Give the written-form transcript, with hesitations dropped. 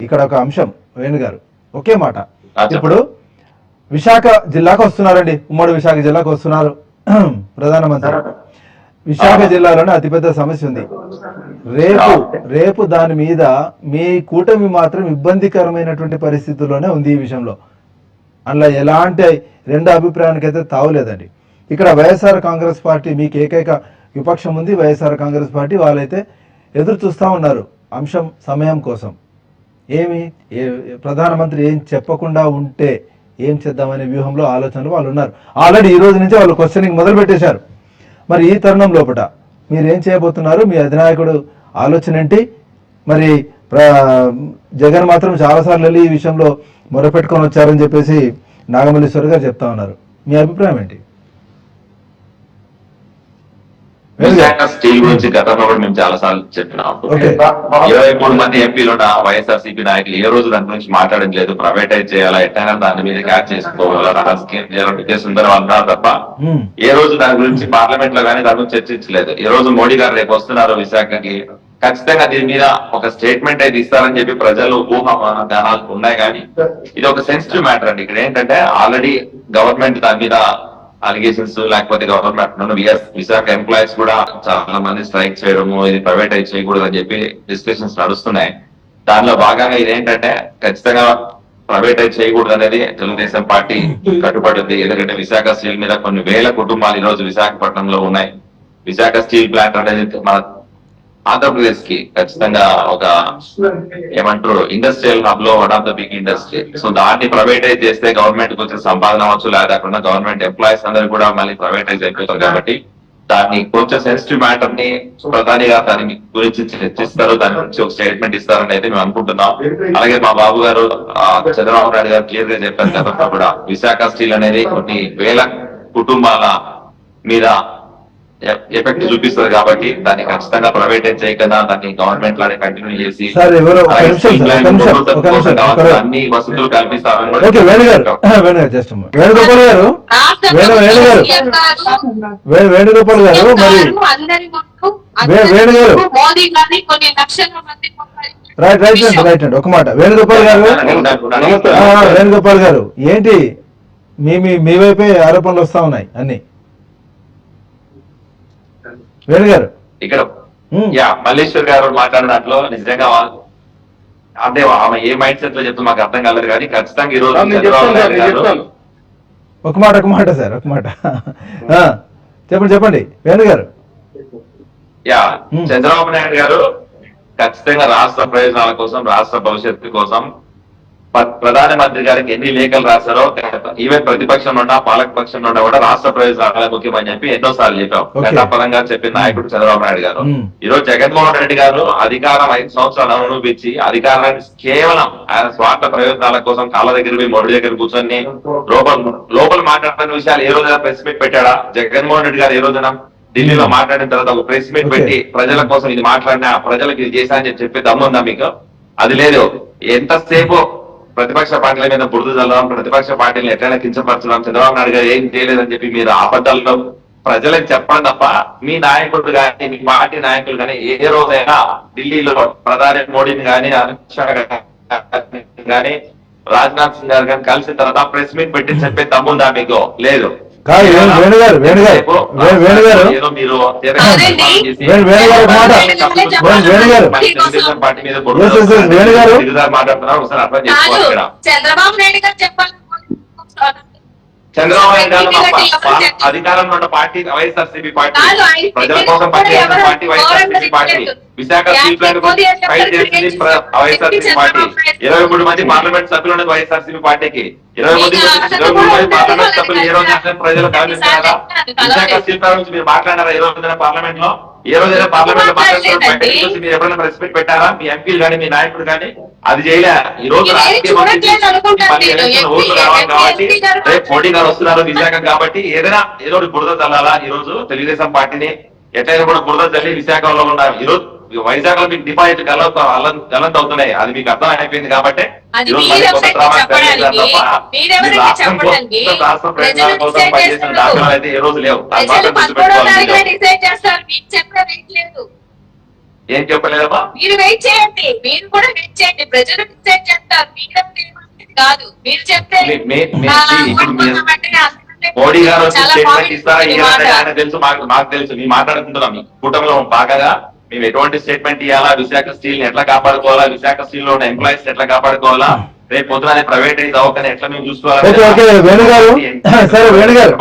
ఇక్కడ ఒక అంశం వేణుగారు ఒకే మాట. ఇప్పుడు విశాఖ జిల్లాకు వస్తున్నారండి, ఉమ్మడి విశాఖ జిల్లాకు వస్తున్నారు ప్రధానమంత్రి. విశాఖ జిల్లాలోనే అతిపెద్ద సమస్య ఉంది. రేపు దాని మీద మీ కూటమి మాత్రం ఇబ్బందికరమైనటువంటి పరిస్థితుల్లోనే ఉంది ఈ విషయంలో. అందులో ఎలాంటి రెండు అభిప్రాయానికైతే తావులేదండి. ఇక్కడ వైఎస్ఆర్ కాంగ్రెస్ పార్టీ మీకు ఏకైక విపక్షం ఉంది, వైఎస్ఆర్ కాంగ్రెస్ పార్టీ వాళ్ళైతే ఎదురు చూస్తూ ఉన్నారు అంశం సమయం కోసం. ప్రధానమంత్రి ఏం చెప్పకుండా ఉంటే ఏం చేద్దామనే వ్యూహంలో ఆలోచనలు వాళ్ళు ఉన్నారు. ఆల్రెడీ ఈ రోజు నుంచి వాళ్ళు క్వశ్చనింగ్ మొదలు పెట్టేశారు. మరి ఈ తరుణం లోపల మీరు ఏం చేయబోతున్నారు? మీ అధినాయకుడు ఆలోచన ఏంటి? మరి జగన్ మాత్రం చాలాసార్లు వెళ్ళి ఈ విషయంలో మొరపెట్టుకొని వచ్చారని చెప్పేసి నాగమల్లేశ్వర్ గారు చెప్తా ఉన్నారు. మీ అభిప్రాయం ఏంటి? విశాఖ స్టీల్ గురించి గతంలో కూడా మేము చాలా సార్లు చెప్పినాం. 23 మంది ఎంపీలు ఉన్న వైఎస్ఆర్సీపీ నాయకులు ఏ రోజు దాని గురించి మాట్లాడడం లేదు. ప్రైవేటైజ్ చేయాలా, ఎట్టైనా దాని మీద క్యాచ్ చేసుకోవాలా, స్కీమ్ చేయాలని ఉద్దేశం అన్నారు తప్ప ఏ రోజు దాని గురించి పార్లమెంట్ లో కానీ దాని గురించి చర్చించలేదు. ఈ రోజు మోడీ గారు రేపు వస్తున్నారు విశాఖకి, ఖచ్చితంగా దీని మీద ఒక స్టేట్మెంట్ అయితే ఇస్తారని చెప్పి ప్రజలు ఊహాగానాలు ఉన్నాయి. కానీ ఇది ఒక సెన్సిటివ్ మ్యాటర్ అండి. ఇక్కడ ఏంటంటే ఆల్రెడీ గవర్నమెంట్ దాని మీద అలిగేషన్స్, లేకపోతే గవర్నమెంట్ విశాఖ ఎంప్లాయీస్ కూడా చాలా మంది స్ట్రైక్ చేయడము, ఇది ప్రైవేటైజ్ చేయకూడదు అని చెప్పి డిస్కషన్స్ నడుస్తున్నాయి. దానిలో భాగంగా ఇదేంటంటే ఖచ్చితంగా ప్రైవేటైజ్ చేయకూడదు అనేది తెలుగుదేశం పార్టీ కట్టుబడి ఉంది. ఎందుకంటే విశాఖ స్టీల్ మీద కొన్ని వేల కుటుంబాలు ఈ రోజు విశాఖపట్నంలో ఉన్నాయి. విశాఖ స్టీల్ ప్లాంట్ అనేది మన ఆంధ్రప్రదేశ్ కి ఖచ్చితంగా ఒక ఏమంటారు ఇండస్ట్రియల్ హబ్ లో one of the big industry. So దాన్ని ప్రైవేటైజ్ చేస్తే గవర్నమెంట్ కి వచ్చిన సంపాదన అవచ్చు, లేకుండా గవర్నమెంట్ ఎంప్లాయీస్ అందరూ కూడా మళ్ళీ ప్రైవేటైజ్ అయిపోతారు. కాబట్టి దాన్ని కొంచెం సెన్సిటివ్ మ్యాటర్ ని ప్రధాని గారు దాని గురించి చర్చిస్తారు, దాని గురించి ఒక స్టేట్మెంట్ ఇస్తారని అయితే మేము అనుకుంటున్నాం. అలాగే మా బాబు గారు చంద్రబాబు నాయుడు గారు క్లియర్ గా చెప్పారు గతంలో కూడా విశాఖ స్టీల్ అనేది కొన్ని వేల కుటుంబాల మీద ఎఫెక్ట్ చూపిస్తుంది. కాబట్టి దాన్ని ఖచ్చితంగా ప్రైవేటైజ్ చేయకుండా దాన్ని గవర్నమెంట్ లానే కంటిన్యూ చేసి అన్ని వసతులు కల్పిస్తారని వేణుగోపాల్ గారు మరి రైట్ అండి ఒక మాట. వేణుగోపాల్ గారు ఏంటి మీ వైపే ఆరోపణలు వస్తా ఉన్నాయి అన్ని. వేణుగారు ఇక్కడ మల్లేశ్వర్ గారు మాట్లాడిన దాంట్లో నిజంగా అంటే ఆమె ఏ మైండ్ సెట్ లో చెప్తే మాకు అర్థం కాలేదు. కానీ ఖచ్చితంగా ఈ రోజు ఒక మాట సార్ ఒక మాట చెప్పండి వేణుగారు. చంద్రబాబు నాయుడు గారు ఖచ్చితంగా రాష్ట్ర ప్రయోజనాల కోసం, రాష్ట్ర భవిష్యత్తు కోసం ప్రధానమంత్రి గారికి ఎన్ని లేఖలు రాశారో, ఈవెన్ ప్రతిపక్షంలో ఉన్నా పాలక పక్షంలో ఉన్నా కూడా రాష్ట్ర ప్రయోజనాలే ముఖ్యమని చెప్పి ఎన్నో సార్లు చెప్పాం. ఘటపరంగా చెప్పిన నాయకుడు చంద్రబాబు నాయుడు గారు. ఈ రోజు జగన్మోహన్ రెడ్డి గారు అధికారం 5 సంవత్సరాలు అనుభవించి అధికారాన్ని కేవలం ఆయన స్వార్థ ప్రయోజనాల కోసం కాళ్ళ దగ్గర పోయి మొడి దగ్గర కూర్చొని లోపల మాట్లాడుతున్న విషయాలు ఏ రోజైనా ప్రెస్ మీట్ పెట్టాడా? జగన్మోహన్ రెడ్డి గారు ఏ రోజైనా ఢిల్లీలో మాట్లాడిన తర్వాత ఒక ప్రెస్ మీట్ పెట్టి ప్రజల కోసం ఇది మాట్లాడినా, ప్రజలకు ఇది చేశా అని చెప్పి దమ్ముందా మీకు? అది లేదు. ఎంతసేపు ప్రతిపక్ష పార్టీల మీద బురద చల్లడం, ప్రతిపక్ష పార్టీలను ఎట్లయినా కించపరచడం, చంద్రబాబు నాయుడు గారు ఏం చేయలేదని చెప్పి మీరు ఆపద్దల్లో ప్రజలకు చెప్పడం తప్ప మీ నాయకుడు కానీ మీ పార్టీ నాయకులు కానీ ఏ రోజైనా ఢిల్లీలో ప్రధాని మోడీని కానీ, అమిత్ షా కానీ, రాజ్నాథ్ సింగ్ గారు కానీ కలిసిన తర్వాత ప్రెస్ మీట్ పెట్టి చెప్పే తమ్ముందా మీకు? లేదు. పార్టీ మీద చంద్రబాబు నాయుడు గారు చెప్పాలి. చంద్రబాబు నాయుడు గారు అధికారంలో ఉన్న పార్టీ వైఎస్ఆర్సీపీ పార్టీ, ప్రజల కోసం పనిచేసిన party YSRCP party. Visakha steel plant fight చేసింది వైఎస్ఆర్సీపీ పార్టీ. 23 మంది పార్లమెంట్ సభ్యులు ఉన్నది వైఎస్ఆర్సీపీ పార్టీకి. 23 మంది పార్లమెంట్ సభ్యులు ఏ రోజు ప్రజలు కనిపిస్తున్నారా? విశాఖ స్టీల్ ప్లాంట్ నుంచి మీరు మాట్లాడారా ఏ రోజైనా పార్లమెంట్ లో? ఏ రోజైనా పార్లమెంట్ లో మాట్లాడుతున్నారు మీరు ఎప్పుడైనా ప్రెస్ మీట్ పెట్టారా? మీ ఎంపీలు కానీ మీ నాయకుడు కానీ అది చేయలే. ఈ రోజు రాజకీయ ఓట్లు కావాలి కాబట్టి రేపు మోడీ గారు వస్తున్నారు విశాఖ కాబట్టి ఏదైనా ఏదో బురద చల్లాలా? ఈ రోజు తెలుగుదేశం పార్టీని ఎట్లయినా కూడా బురద చల్లి విశాఖలో ఉన్నారు. ఈ రోజు వైజాగ్ లో మీకు డిపాజిట్ గలంత అవుతున్నాయి. అది మీకు అర్థం అయిపోయింది కాబట్టి రాష్ట్ర ప్రయోజనాల కోసం పనిచేసిన దాఖలాలు అయితే ఏ రోజు లేవు. ఏం చెప్పలేదమ్మా? మీరు వెయిట్ చేయండి, మీరు కూడా వెయిట్ చేయండి, ప్రజలు డిసైడ్ చేస్తారు. మీరు కాదు, మీరు చెప్తే ఇప్పుడు మోడీ గారు వచ్చి స్టేట్మెంట్ ఇస్తారా ఇయ్యాలని ఆయన తెలుసు, మాకు తెలుసు. మేము మాట్లాడుకుంటున్నాం ఈ కూటమిలో భాగంగా మేము ఎటువంటి స్టేట్మెంట్ ఇవ్వాలా, విశాఖ స్టీల్ ని ఎట్లా కాపాడుకోవాలా, విశాఖ స్టీల్ లో ఉన్న ఎంప్లాయీస్ ఎట్లా కాపాడుకోవాలా, రేపు పొద్దున ప్రైవేటైజ్ అవ్వకనే ఎట్లా మేము చూసుకోవాలి. ఓకే వేణు గారు, సరే వేణు గారు